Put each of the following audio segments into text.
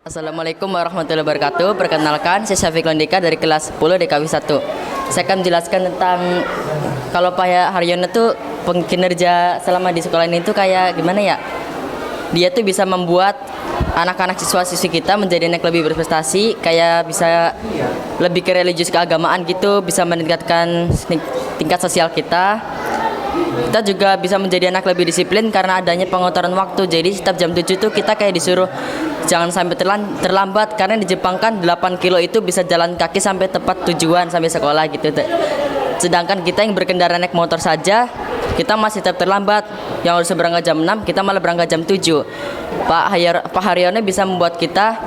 Assalamualaikum warahmatullahi wabarakatuh. Perkenalkan, saya Syafiq Londika dari kelas 10 DKW 1. Saya akan menjelaskan tentang kalau Pak Haryono tuh kinerja selama di sekolah ini tuh kayak gimana ya? Dia tuh bisa membuat anak-anak siswa-siswi kita menjadi anak lebih berprestasi, kayak bisa lebih ke religius keagamaan gitu, bisa meningkatkan tingkat sosial kita. Kita juga bisa menjadi anak lebih disiplin karena adanya pengotoran waktu. Jadi setiap jam 7 tuh kita kayak disuruh jangan sampai terlambat, karena di Jepang kan 8 kilo itu bisa jalan kaki sampai tepat tujuan sampai sekolah gitu. Sedangkan kita yang berkendara naik motor saja kita masih tetap terlambat. Yang harus berangkat jam 6 kita malah berangkat jam 7. Pak Haryono bisa membuat kita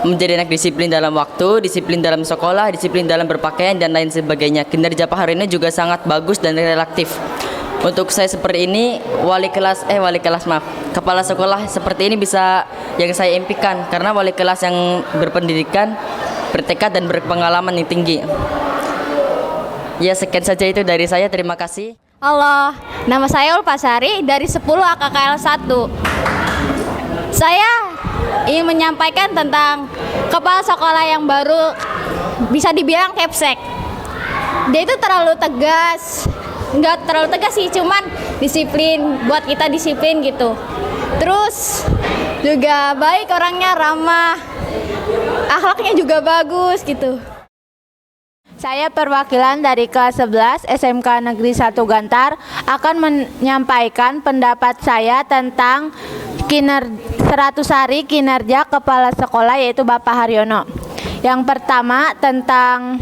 menjadi anak disiplin dalam waktu, disiplin dalam sekolah, disiplin dalam berpakaian dan lain sebagainya. Kinerja Pak Haryono juga sangat bagus dan relatif. Untuk saya seperti ini, kepala sekolah seperti ini bisa yang saya impikan, karena wali kelas yang berpendidikan, bertekad dan berpengalaman yang tinggi. Ya, sekian saja itu dari saya. Terima kasih. Halo, nama saya Ulpasari dari 10 AKKL 1. Saya ingin menyampaikan tentang kepala sekolah yang baru, bisa dibilang Kepsek. Dia itu terlalu tegas. Nggak terlalu tegas sih, cuman disiplin, buat kita disiplin gitu. Terus juga baik orangnya, ramah, akhlaknya juga bagus gitu. Saya perwakilan dari kelas 11 SMK Negeri 1 Gantar akan menyampaikan pendapat saya tentang 100 hari kinerja kepala sekolah, yaitu Bapak Haryono. Yang pertama tentang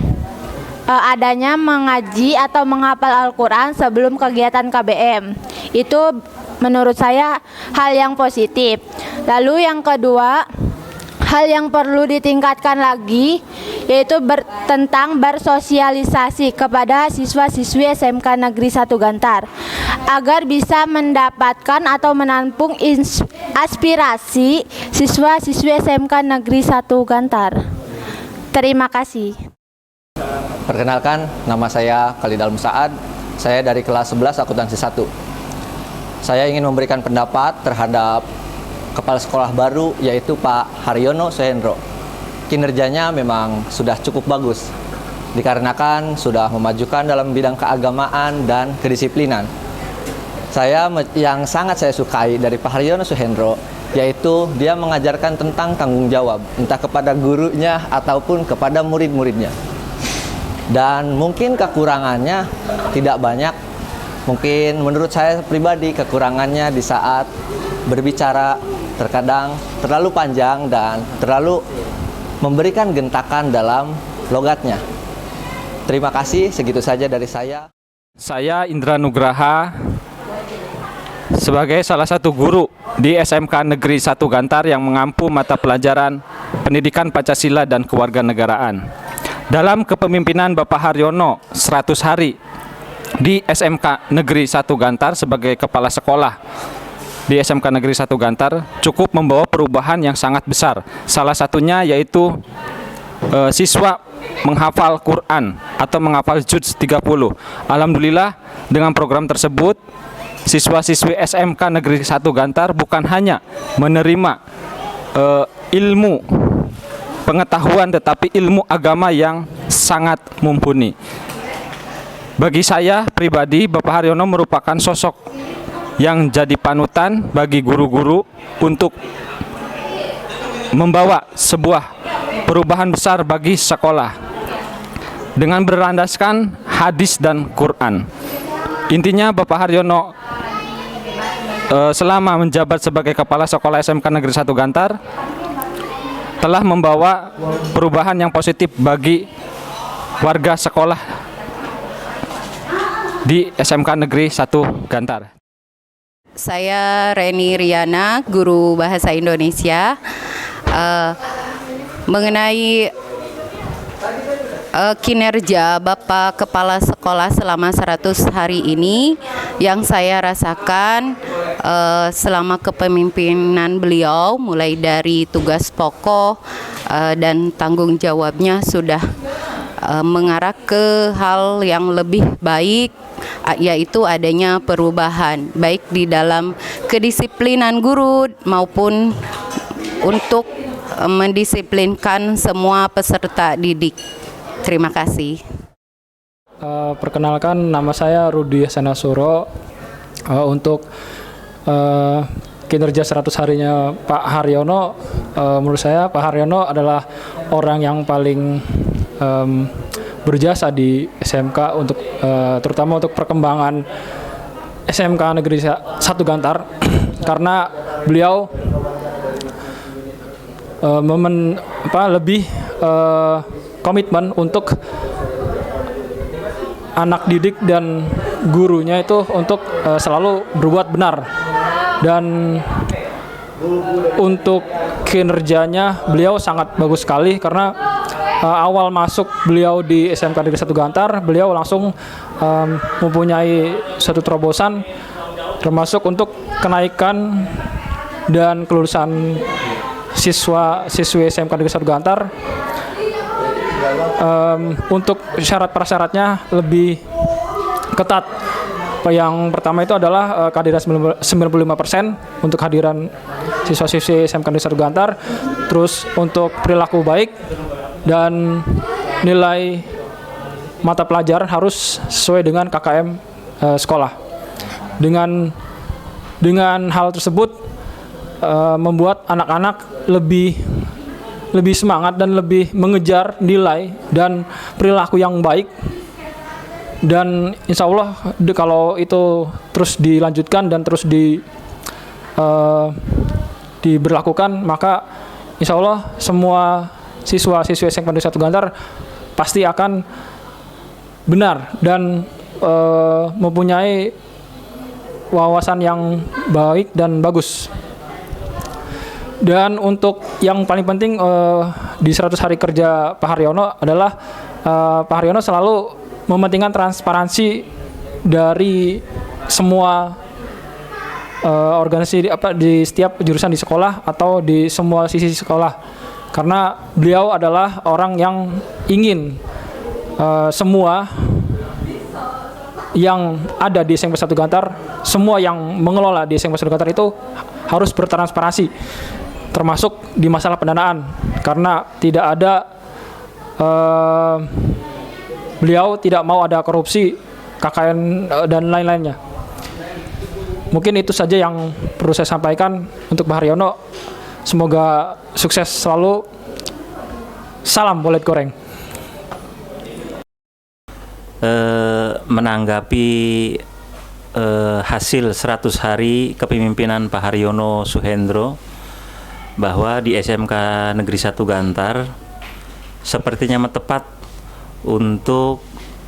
adanya mengaji atau menghafal Al-Quran sebelum kegiatan KBM. Itu menurut saya hal yang positif. Lalu yang kedua, hal yang perlu ditingkatkan lagi yaitu tentang bersosialisasi kepada siswa-siswi SMK Negeri 1 Gantar agar bisa mendapatkan atau menampung aspirasi siswa-siswi SMK Negeri 1 Gantar. Terima kasih. Perkenalkan, nama saya Khalid Al-Musaad. Saya dari kelas 11 akuntansi 1. Saya ingin memberikan pendapat terhadap kepala sekolah baru, yaitu Pak Haryono Suhendro. Kinerjanya memang sudah cukup bagus, dikarenakan sudah memajukan dalam bidang keagamaan dan kedisiplinan. Yang sangat saya sukai dari Pak Haryono Suhendro, yaitu dia mengajarkan tentang tanggung jawab, entah kepada gurunya ataupun kepada murid-muridnya. Dan mungkin kekurangannya tidak banyak. Mungkin menurut saya pribadi kekurangannya di saat berbicara terkadang terlalu panjang dan terlalu memberikan gentakan dalam logatnya. Terima kasih, segitu saja dari saya. Saya Indra Nugraha, sebagai salah satu guru di SMK Negeri 1 Gantar yang mengampu mata pelajaran Pendidikan Pancasila dan Kewarganegaraan. Dalam kepemimpinan Bapak Haryono 100 hari di SMK Negeri 1 Gantar sebagai kepala sekolah di SMK Negeri 1 Gantar cukup membawa perubahan yang sangat besar. Salah satunya yaitu siswa menghafal Quran atau menghafal Juz 30. Alhamdulillah, dengan program tersebut siswa-siswi SMK Negeri 1 Gantar bukan hanya menerima ilmu pengetahuan, tetapi ilmu agama yang sangat mumpuni. Bagi saya pribadi, Bapak Haryono merupakan sosok yang jadi panutan bagi guru-guru untuk membawa sebuah perubahan besar bagi sekolah dengan berlandaskan hadis dan Quran. Intinya Bapak Haryono selama menjabat sebagai kepala sekolah SMK Negeri 1 Gantar telah membawa perubahan yang positif bagi warga sekolah di SMK Negeri 1 Gantar. Saya Reni Riana, guru Bahasa Indonesia. Mengenai kinerja Bapak Kepala Sekolah selama 100 hari ini, yang saya rasakan selama kepemimpinan beliau, mulai dari tugas pokok dan tanggung jawabnya sudah mengarah ke hal yang lebih baik, yaitu adanya perubahan baik di dalam kedisiplinan guru maupun untuk mendisiplinkan semua peserta didik. Terima kasih. Perkenalkan, nama saya Rudi Senasuro. Untuk kinerja 100 harinya Pak Haryono, menurut saya Pak Haryono adalah orang yang paling berjasa di SMK untuk terutama untuk perkembangan SMK Negeri 1 Gantar karena beliau lebih komitmen untuk anak didik dan gurunya itu untuk selalu berbuat benar, dan untuk kinerjanya beliau sangat bagus sekali karena awal masuk beliau di SMK Negeri 1 Gantar, beliau langsung mempunyai satu terobosan termasuk untuk kenaikan dan kelulusan siswi SMK Negeri 1 Gantar. Untuk syarat prasyaratnya lebih ketat. Yang pertama itu adalah kehadiran 95% untuk kehadiran siswa-siswi SMK Negeri 1 Gantar. Terus untuk perilaku baik dan nilai mata pelajaran harus sesuai dengan KKM sekolah. Dengan hal tersebut membuat anak-anak lebih semangat dan lebih mengejar nilai dan perilaku yang baik, dan insya Allah kalau itu terus dilanjutkan dan terus diberlakukan, maka insya Allah semua siswa-siswi SMK Negeri 1 Gantar pasti akan benar dan mempunyai wawasan yang baik dan bagus. Dan untuk yang paling penting di 100 hari kerja Pak Haryono adalah Pak Haryono selalu mementingkan transparansi dari semua organisasi di setiap jurusan di sekolah atau di semua sisi sekolah, karena beliau adalah orang yang ingin semua yang ada di SMP 1 Gantar, semua yang mengelola di SMP 1 Gantar itu harus bertransparansi, termasuk di masalah pendanaan, karena tidak ada beliau tidak mau ada korupsi, KKN dan lain-lainnya. Mungkin itu saja yang perlu saya sampaikan untuk Pak Haryono. Semoga sukses selalu. Salam bolet goreng. Menanggapi hasil 100 hari kepemimpinan Pak Haryono Suhendro, bahwa di SMK Negeri 1 Gantar sepertinya tepat untuk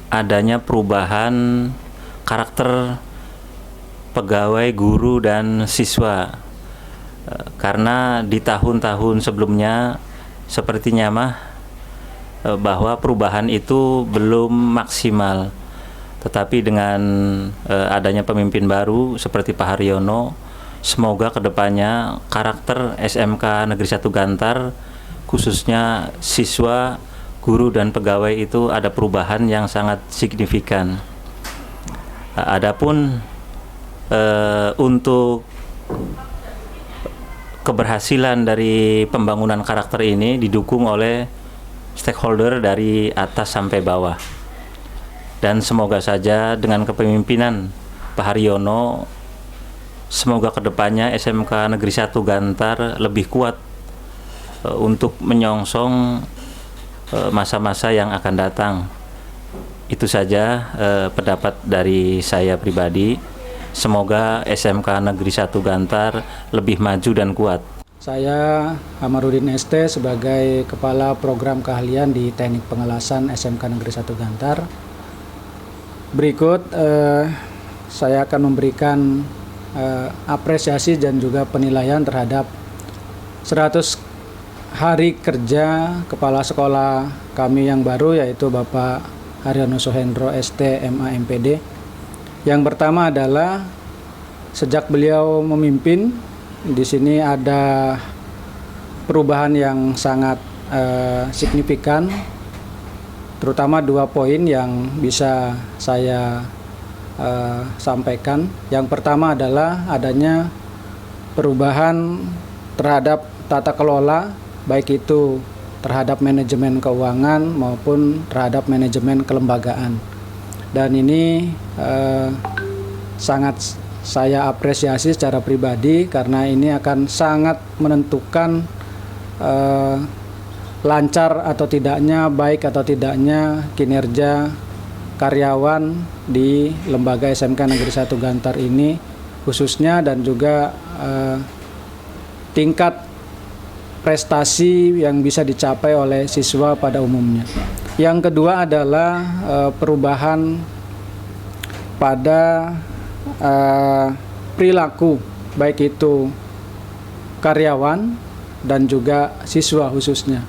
adanya perubahan karakter pegawai, guru, dan siswa, karena di tahun-tahun sebelumnya sepertinya bahwa perubahan itu belum maksimal. Tetapi dengan adanya pemimpin baru seperti Pak Haryono, semoga kedepannya karakter SMK Negeri 1 Gantar, khususnya siswa, guru, dan pegawai itu ada perubahan yang sangat signifikan. Adapun untuk keberhasilan dari pembangunan karakter ini didukung oleh stakeholder dari atas sampai bawah. Dan semoga saja dengan kepemimpinan Pak Haryono, semoga kedepannya SMK Negeri 1 Gantar lebih kuat untuk menyongsong masa-masa yang akan datang. Itu saja pendapat dari saya pribadi. Semoga SMK Negeri 1 Gantar lebih maju dan kuat. Saya Hamarudin ST sebagai Kepala Program Keahlian di Teknik Pengelasan SMK Negeri 1 Gantar. Berikut saya akan memberikan apresiasi dan juga penilaian terhadap 100 hari kerja Kepala Sekolah kami yang baru, yaitu Bapak Haryono Suhendro ST MA MPD. Yang pertama adalah sejak beliau memimpin, di sini ada perubahan yang sangat signifikan, terutama 2 poin yang bisa saya sampaikan. Yang pertama adalah adanya perubahan terhadap tata kelola baik itu terhadap manajemen keuangan maupun terhadap manajemen kelembagaan. Dan ini sangat saya apresiasi secara pribadi karena ini akan sangat menentukan lancar atau tidaknya, baik atau tidaknya kinerja karyawan di lembaga SMK Negeri 1 Gantar ini khususnya, dan juga tingkat prestasi yang bisa dicapai oleh siswa pada umumnya. Yang kedua adalah perubahan pada perilaku baik itu karyawan dan juga siswa khususnya.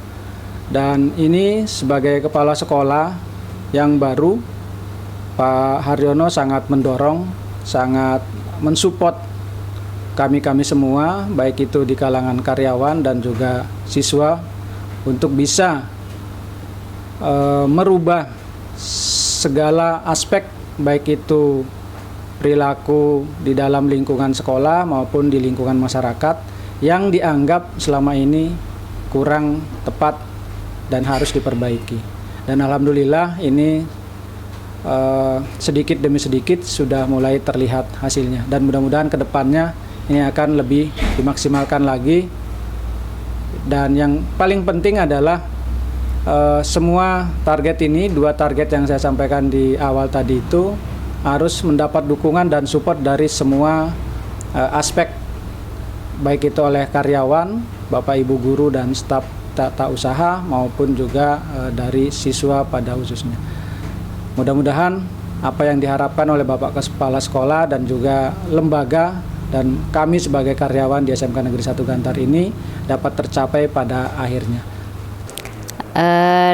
Dan ini sebagai kepala sekolah yang baru, Pak Haryono sangat mendorong, sangat mensupport kami semua, baik itu di kalangan karyawan dan juga siswa, untuk bisa merubah segala aspek, baik itu perilaku di dalam lingkungan sekolah maupun di lingkungan masyarakat yang dianggap selama ini kurang tepat dan harus diperbaiki. Dan alhamdulillah ini sedikit demi sedikit sudah mulai terlihat hasilnya, dan mudah-mudahan ke depannya ini akan lebih dimaksimalkan lagi. Dan yang paling penting adalah semua target ini, 2 target yang saya sampaikan di awal tadi itu harus mendapat dukungan dan support dari semua aspek, baik itu oleh karyawan, Bapak Ibu guru dan staf tata usaha maupun juga dari siswa pada khususnya. Mudah-mudahan apa yang diharapkan oleh Bapak Kepala Sekolah dan juga lembaga dan kami sebagai karyawan di SMK Negeri 1 Gantar ini dapat tercapai pada akhirnya.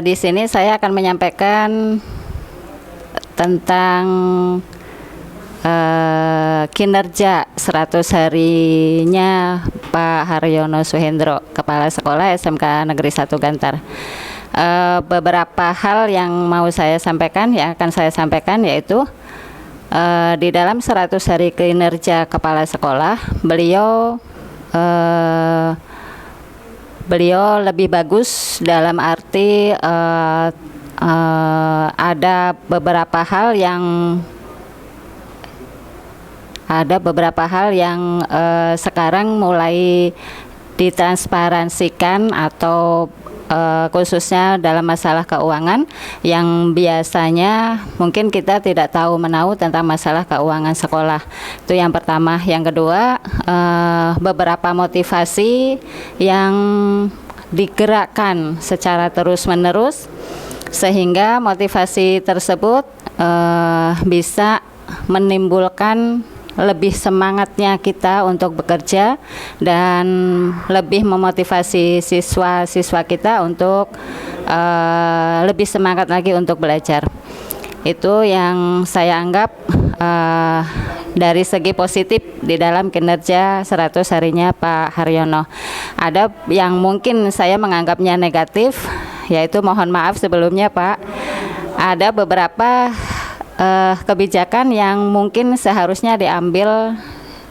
Di sini saya akan menyampaikan tentang kinerja 100 harinya Pak Haryono Suhendro, Kepala Sekolah SMK Negeri 1 Gantar. Beberapa hal yang mau saya sampaikan, yang akan saya sampaikan, yaitu di dalam 100 hari kinerja Kepala Sekolah, beliau lebih bagus dalam arti ada beberapa hal yang sekarang mulai ditransparansikan atau khususnya dalam masalah keuangan yang biasanya mungkin kita tidak tahu menahu tentang masalah keuangan sekolah. Itu yang pertama. Yang kedua, beberapa motivasi yang digerakkan secara terus-menerus sehingga motivasi tersebut bisa menimbulkan lebih semangatnya kita untuk bekerja dan lebih memotivasi siswa-siswa kita untuk lebih semangat lagi untuk belajar. Itu yang saya anggap dari segi positif di dalam kinerja 100 harinya Pak Haryono. Ada yang mungkin saya menganggapnya negatif, yaitu mohon maaf sebelumnya Pak, ada beberapa kebijakan yang mungkin seharusnya diambil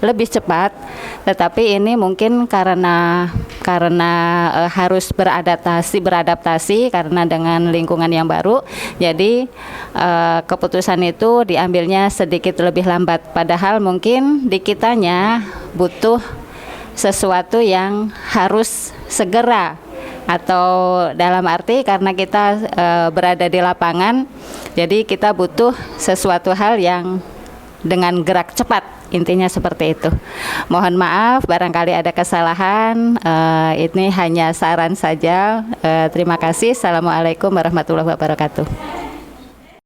lebih cepat, tetapi ini mungkin karena harus beradaptasi karena dengan lingkungan yang baru, jadi keputusan itu diambilnya sedikit lebih lambat. Padahal mungkin di kitanya butuh sesuatu yang harus segera, atau dalam arti karena kita berada di lapangan, jadi kita butuh sesuatu hal yang dengan gerak cepat, intinya seperti itu. Mohon maaf barangkali ada kesalahan, ini hanya saran saja. Terima kasih. Assalamualaikum warahmatullahi wabarakatuh.